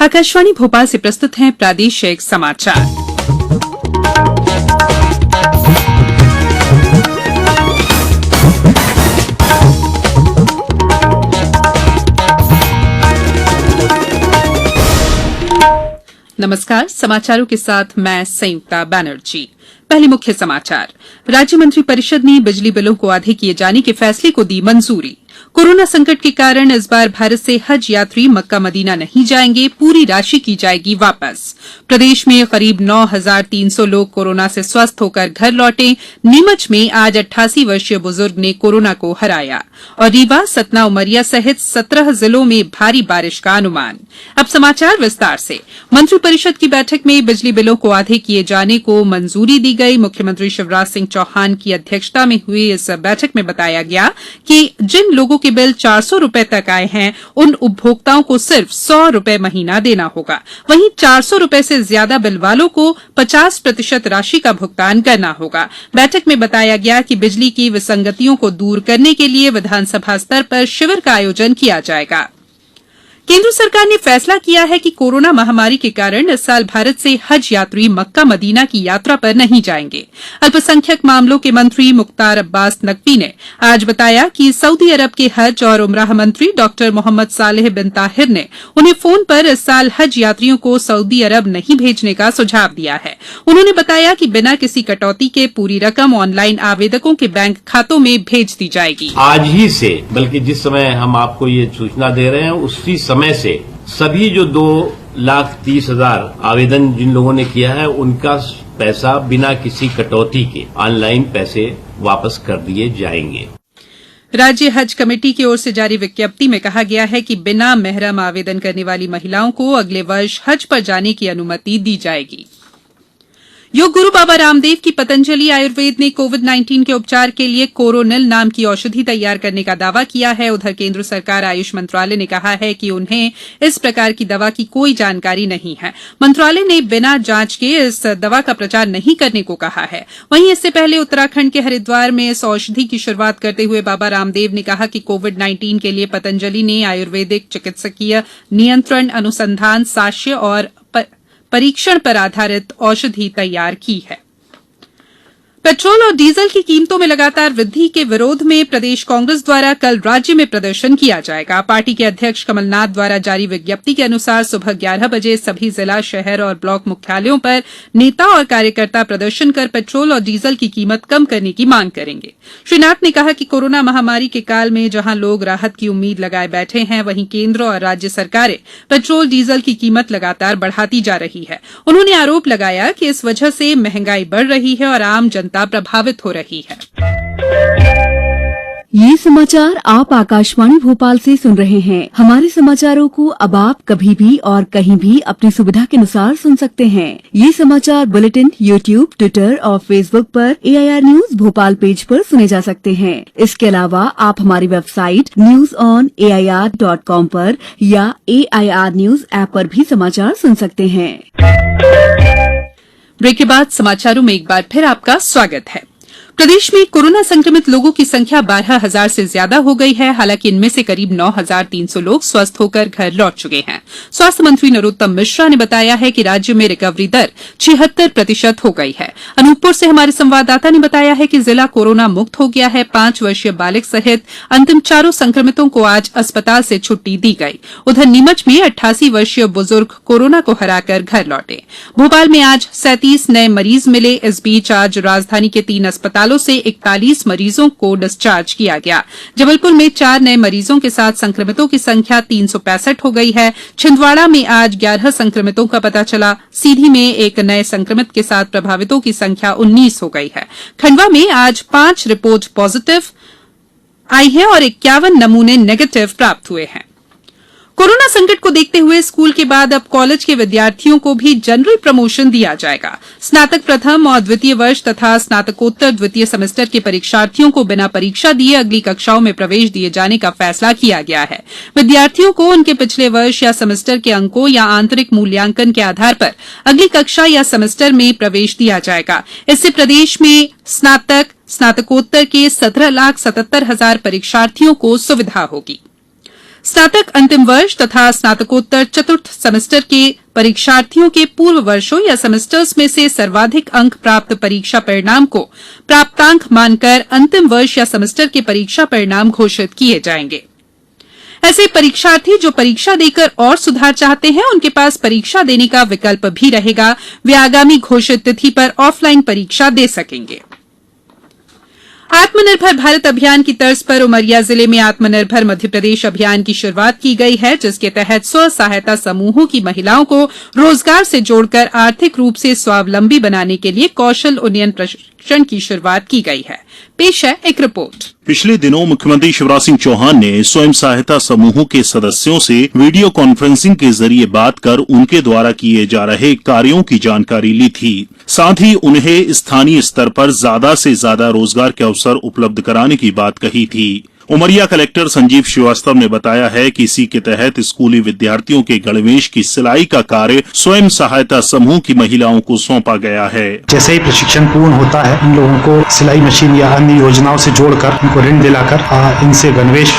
आकाशवाणी भोपाल से प्रस्तुत हैं प्रादेशिक समाचार। नमस्कार, समाचारों के साथ मैं संयुक्ता बैनर्जी। पहले मुख्य समाचार। राज्य मंत्री परिषद ने बिजली बिलों को आधे किए जाने के फैसले को दी मंजूरी। कोरोना संकट के कारण इस बार भारत से हज यात्री मक्का मदीना नहीं जाएंगे, पूरी राशि की जाएगी वापस। प्रदेश में करीब 9,300 लोग कोरोना से स्वस्थ होकर घर लौटे। नीमच में आज 88 वर्षीय बुजुर्ग ने कोरोना को हराया। और रीवा, सतना, उमरिया सहित 17 जिलों में भारी बारिश का अनुमान। अब समाचार विस्तार से। मंत्रिपरिषद की बैठक में बिजली बिलों को आधे किए जाने को मंजूरी दी गई। मुख्यमंत्री शिवराज सिंह चौहान की अध्यक्षता में हुई इस बैठक में बताया गया कि जिन लोगों के बिल 400 रुपए तक आए हैं, उन उपभोक्ताओं को सिर्फ 100 रुपए महीना देना होगा। वहीं 400 रुपए से ज्यादा बिल वालों को 50% राशि का भुगतान करना होगा। बैठक में बताया गया कि बिजली की विसंगतियों को दूर करने के लिए विधानसभा स्तर पर शिविर का आयोजन किया जाएगा। केंद्र सरकार ने फैसला किया है कि कोरोना महामारी के कारण इस साल भारत से हज यात्री मक्का मदीना की यात्रा पर नहीं जाएंगे। अल्पसंख्यक मामलों के मंत्री मुख्तार अब्बास नकवी ने आज बताया कि सऊदी अरब के हज और उमराह मंत्री डॉक्टर मोहम्मद सालेह बिन ताहिर ने उन्हें फोन पर इस साल हज यात्रियों को सऊदी अरब नहीं भेजने का सुझाव दिया है। उन्होंने बताया कि बिना किसी कटौती के पूरी रकम ऑनलाइन आवेदकों के बैंक खातों में भेज दी जाएगी। आज ही से, बल्कि जिस समय हम आपको ये सूचना दे रहे हैं उसी समय से सभी जो 2,30,000 आवेदन जिन लोगों ने किया है उनका पैसा बिना किसी कटौती के ऑनलाइन पैसे वापस कर दिए जाएंगे। राज्य हज कमेटी की ओर से जारी विज्ञप्ति में कहा गया है कि बिना मेहरम आवेदन करने वाली महिलाओं को अगले वर्ष हज पर जाने की अनुमति दी जाएगी। योग गुरु बाबा रामदेव की पतंजलि आयुर्वेद ने कोविड-19 के उपचार के लिए कोरोनिल नाम की औषधि तैयार करने का दावा किया है। उधर केंद्र सरकार आयुष मंत्रालय ने कहा है कि उन्हें इस प्रकार की दवा की कोई जानकारी नहीं है। मंत्रालय ने बिना जांच के इस दवा का प्रचार नहीं करने को कहा है। वहीं इससे पहले उत्तराखंड के हरिद्वार में इस औषधि की शुरुआत करते हुए बाबा रामदेव ने कहा कि कोविड-19 के लिए पतंजलि ने आयुर्वेदिक चिकित्सकीय नियंत्रण, अनुसंधान, साक्ष्य और परीक्षण पर आधारित औषधि तैयार की है। पेट्रोल और डीजल की कीमतों में लगातार वृद्धि के विरोध में प्रदेश कांग्रेस द्वारा कल राज्य में प्रदर्शन किया जाएगा। पार्टी के अध्यक्ष कमलनाथ द्वारा जारी विज्ञप्ति के अनुसार सुबह 11 बजे सभी जिला, शहर और ब्लॉक मुख्यालयों पर नेता और कार्यकर्ता प्रदर्शन कर पेट्रोल और डीजल की कीमत कम करने की मांग करेंगे। श्री नाथ ने कहा कि कोरोना महामारी के काल में जहां लोग राहत की उम्मीद लगाए बैठे हैं, वहीं केंद्र और राज्य सरकारें पेट्रोल डीजल की कीमत लगातार बढ़ाती जा रही है। उन्होंने आरोप लगाया कि इस वजह से महंगाई बढ़ रही है और आम जनता प्रभावित हो रही है। ये समाचार आप आकाशवाणी भोपाल से सुन रहे हैं। हमारे समाचारों को अब आप कभी भी और कहीं भी अपनी सुविधा के अनुसार सुन सकते हैं। ये समाचार बुलेटिन यूट्यूब, ट्विटर और फेसबुक पर AIR न्यूज भोपाल पेज पर सुने जा सकते हैं। इसके अलावा आप हमारी वेबसाइट newsonair.com पर या AIR न्यूज ऐप पर भी समाचार सुन सकते हैं। ब्रेक के बाद समाचारों में एक बार फिर आपका स्वागत है। प्रदेश में कोरोना संक्रमित लोगों की संख्या 12,000 से ज्यादा हो गई है। हालांकि इनमें से करीब 9,300 लोग स्वस्थ होकर घर लौट चुके हैं। स्वास्थ्य मंत्री नरोत्तम मिश्रा ने बताया है कि राज्य में रिकवरी दर 76% हो गई है। अनूपपुर से हमारे संवाददाता ने बताया है कि जिला कोरोना मुक्त हो गया है। 5 वर्षीय बालिक सहित अंतिम चारों संक्रमितों को आज अस्पताल से छुट्टी दी गई। उधर नीमच में 88 वर्षीय बुजुर्ग कोरोना को हराकर घर लौटे। भोपाल में आज 37 नए मरीज मिले। इस बीच आज राजधानी के 3 अस्पतालों से 41 मरीजों को डिस्चार्ज किया गया। जबलपुर में 4 नए मरीजों के साथ संक्रमितों की संख्या 365 हो गई है। छिंदवाड़ा में आज 11 संक्रमितों का पता चला। सीधी में एक नए संक्रमित के साथ प्रभावितों की संख्या 19 हो गई है। खंडवा में आज 5 रिपोर्ट पॉजिटिव आई है और 51 नमूने नेगेटिव प्राप्त हुए हैं। कोरोना संकट को देखते हुए स्कूल के बाद अब कॉलेज के विद्यार्थियों को भी जनरल प्रमोशन दिया जाएगा। स्नातक प्रथम और द्वितीय वर्ष तथा स्नातकोत्तर द्वितीय सेमेस्टर के परीक्षार्थियों को बिना परीक्षा दिए अगली कक्षाओं में प्रवेश दिए जाने का फैसला किया गया है। विद्यार्थियों को उनके पिछले वर्ष या सेमेस्टर के अंकों या आंतरिक मूल्यांकन के आधार पर अगली कक्षा या सेमेस्टर में प्रवेश दिया जाएगा। इससे प्रदेश में स्नातकोत्तर के 17,77,000 परीक्षार्थियों को सुविधा होगी। स्नातक अंतिम वर्ष तथा स्नातकोत्तर चतुर्थ सेमेस्टर के परीक्षार्थियों के पूर्व वर्षों या सेमेस्टर्स में से सर्वाधिक अंक प्राप्त परीक्षा परिणाम को प्राप्तांक मानकर अंतिम वर्ष या सेमेस्टर के परीक्षा परिणाम घोषित किए जाएंगे। ऐसे परीक्षार्थी जो परीक्षा देकर और सुधार चाहते हैं, उनके पास परीक्षा देने का विकल्प भी रहेगा। वे आगामी घोषित तिथि पर ऑफलाइन परीक्षा दे सकेंगे। आत्मनिर्भर भारत अभियान की तर्ज पर उमरिया जिले में आत्मनिर्भर मध्यप्रदेश अभियान की शुरुआत की गई है, जिसके तहत स्व सहायता समूहों की महिलाओं को रोजगार से जोड़कर आर्थिक रूप से स्वावलंबी बनाने के लिए कौशल उन्नयन प्रशिक्षण की शुरुआत की गई है। पेश है एक रिपोर्ट। पिछले दिनों मुख्यमंत्री शिवराज सिंह चौहान ने स्वयं सहायता समूहों के सदस्यों से वीडियो कॉन्फ्रेंसिंग के जरिए बात कर उनके द्वारा किए जा रहे कार्यों की जानकारी ली थी। साथ ही उन्हें स्थानीय स्तर पर ज्यादा से ज्यादा रोजगार के अवसर उपलब्ध कराने की बात कही थी। उमरिया कलेक्टर संजीव श्रीवास्तव ने बताया है कि इसी के तहत स्कूली विद्यार्थियों के गणवेश की सिलाई का कार्य स्वयं सहायता समूह की महिलाओं को सौंपा गया है। जैसे ही प्रशिक्षण पूर्ण होता है, इन लोगों को सिलाई मशीन या अन्य योजनाओं से जोड़कर उनको ऋण दिलाकर इनसे गणवेश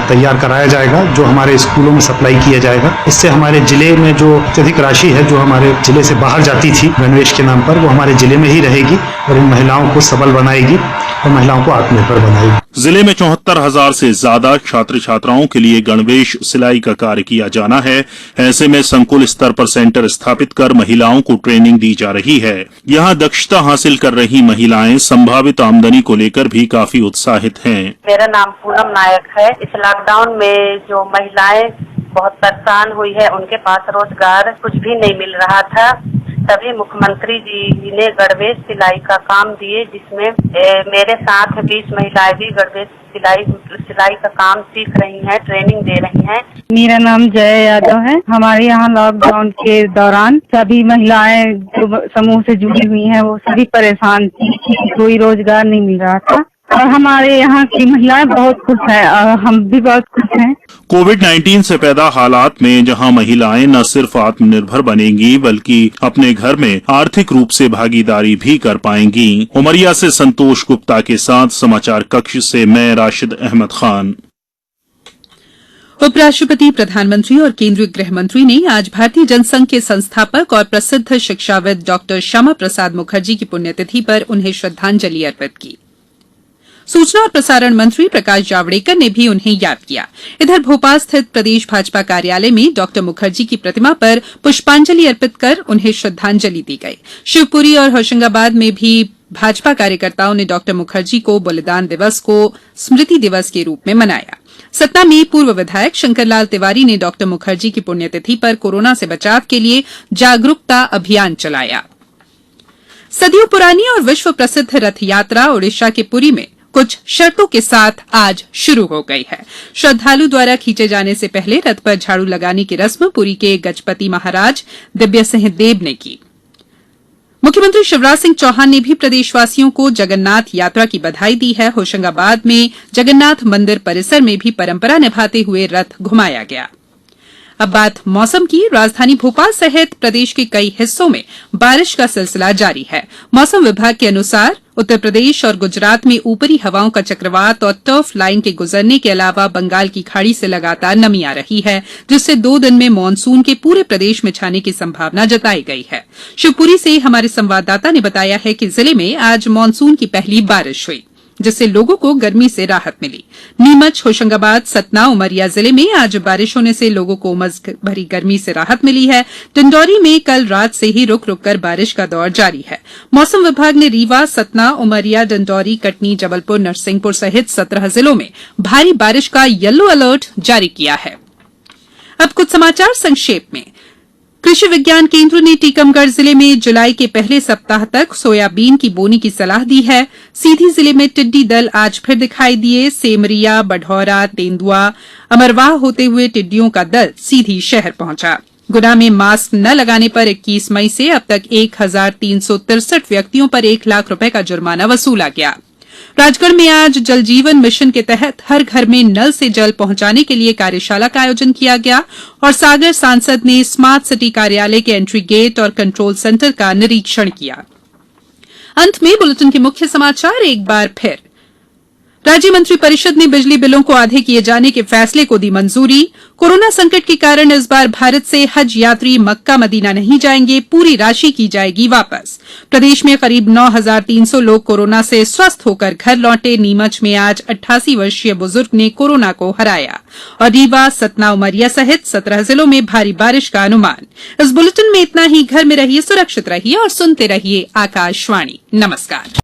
तैयार कराया जाएगा, जो हमारे स्कूलों में सप्लाई किया जाएगा। इससे हमारे जिले में जो अत्यधिक राशि है जो हमारे जिले से बाहर जाती थी गणवेश के नाम पर, वो हमारे जिले में ही रहेगी और इन महिलाओं को सबल बनाएगी और महिलाओं को आत्मनिर्भर बनाएगी। जिले में 74,000 से ज्यादा छात्र छात्राओं के लिए गणवेश सिलाई का कार्य किया जाना है। ऐसे में संकुल स्तर पर सेंटर स्थापित कर महिलाओं को ट्रेनिंग दी जा रही है। यहाँ दक्षता हासिल कर रही महिलाएं संभावित आमदनी को लेकर भी काफी उत्साहित हैं। मेरा नाम पूनम नायक है। इस लॉकडाउन में जो महिलाएं बहुत परेशान हुई है, उनके पास रोजगार कुछ भी नहीं मिल रहा था, तभी मुख्यमंत्री जी ने गणवेश सिलाई का काम दिए, जिसमें मेरे साथ 20 महिलाएं भी गणवेश सिलाई का काम सीख रही हैं, ट्रेनिंग दे रही हैं। मेरा नाम जय यादव है। हमारे यहाँ लॉकडाउन के दौरान सभी महिलाएं जो समूह से जुड़ी हुई हैं, वो सभी परेशान थी, कोई रोजगार नहीं मिल रहा था और हमारे यहाँ की महिलाएं बहुत खुश हैं और हम भी बहुत खुश हैं। कोविड-19 से पैदा हालात में जहां महिलाएं न सिर्फ आत्मनिर्भर बनेंगी बल्कि अपने घर में आर्थिक रूप से भागीदारी भी कर पाएंगी। उमरिया से संतोष गुप्ता के साथ समाचार कक्ष से मैं राशिद अहमद खान। उपराष्ट्रपति, प्रधानमंत्री और केंद्रीय गृह मंत्री ने आज भारतीय जनसंघ के संस्थापक और प्रसिद्ध शिक्षाविद डॉक्टर श्यामा प्रसाद मुखर्जी की पुण्यतिथि पर उन्हें श्रद्धांजलि अर्पित की। सूचना और प्रसारण मंत्री प्रकाश जावड़ेकर ने भी उन्हें याद किया। इधर भोपाल स्थित प्रदेश भाजपा कार्यालय में डॉक्टर मुखर्जी की प्रतिमा पर पुष्पांजलि अर्पित कर उन्हें श्रद्धांजलि दी गई। शिवपुरी और होशंगाबाद में भी भाजपा कार्यकर्ताओं ने डॉक्टर मुखर्जी को बलिदान दिवस को स्मृति दिवस के रूप में मनाया। सतना में पूर्व विधायक शंकरलाल तिवारी ने डॉक्टर मुखर्जी की पुण्यतिथि पर कोरोना से बचाव के लिए जागरूकता अभियान चलाया। सदियों पुरानी और विश्व प्रसिद्ध रथ यात्रा ओडिशा के पुरी में कुछ शर्तों के साथ आज शुरू हो गई है। श्रद्धालु द्वारा खींचे जाने से पहले रथ पर झाड़ू लगाने की रस्म पुरी के गजपति महाराज दिव्य सिंह देव ने की। मुख्यमंत्री शिवराज सिंह चौहान ने भी प्रदेशवासियों को जगन्नाथ यात्रा की बधाई दी है। होशंगाबाद में जगन्नाथ मंदिर परिसर में भी परंपरा निभाते हुए रथ घुमाया गया। अब बात मौसम की। राजधानी भोपाल सहित प्रदेश के कई हिस्सों में बारिश का सिलसिला जारी है। मौसम विभाग के अनुसार उत्तर प्रदेश और गुजरात में ऊपरी हवाओं का चक्रवात और टर्फ लाइन के गुजरने के अलावा बंगाल की खाड़ी से लगातार नमी आ रही है, जिससे 2 दिन में मानसून के पूरे प्रदेश में छाने की संभावना जताई गई है। शिवपुरी से हमारे संवाददाता ने बताया है कि जिले में आज मानसून की पहली बारिश हुई, जिससे लोगों को गर्मी से राहत मिली। नीमच, होशंगाबाद, सतना, उमरिया जिले में आज बारिश होने से लोगों को उमस भरी गर्मी से राहत मिली है। डिंडौरी में कल रात से ही रुक रुक कर बारिश का दौर जारी है। मौसम विभाग ने रीवा, सतना, उमरिया, डिंडौरी, कटनी, जबलपुर, नरसिंहपुर सहित 17 जिलों में भारी बारिश का येलो अलर्ट जारी किया है। अब कुछ समाचार संक्षेप में। कृषि विज्ञान केंद्र ने टीकमगढ़ जिले में जुलाई के पहले सप्ताह तक सोयाबीन की बोनी की सलाह दी है। सीधी जिले में टिड्डी दल आज फिर दिखाई दिए। सेमरिया, बढ़ौरा, तेंदुआ, अमरवाह होते हुए टिड्डियों का दल सीधी शहर पहुंचा। गुना में मास्क न लगाने पर 21 मई से अब तक 1363 व्यक्तियों पर 1 लाख रुपए का जुर्माना वसूला गया। राजगढ़ में आज जल जीवन मिशन के तहत हर घर में नल से जल पहुंचाने के लिए कार्यशाला का आयोजन किया गया और सागर सांसद ने स्मार्ट सिटी कार्यालय के एंट्री गेट और कंट्रोल सेंटर का निरीक्षण किया। अंत में बुलेटिन के मुख्य समाचार एक बार फिर। राज्य मंत्री परिषद ने बिजली बिलों को आधे किए जाने के फैसले को दी मंजूरी। कोरोना संकट के कारण इस बार भारत से हज यात्री मक्का मदीना नहीं जाएंगे, पूरी राशि की जाएगी वापस। प्रदेश में करीब 9,300 लोग कोरोना से स्वस्थ होकर घर लौटे। नीमच में आज 88 वर्षीय बुजुर्ग ने कोरोना को हराया। और रीवा, सतना, उमरिया सहित 17 जिलों में भारी बारिश का अनुमान। इस बुलेटिन में इतना ही। घर में रहिए, सुरक्षित रहिए और सुनते रहिए आकाशवाणी। नमस्कार।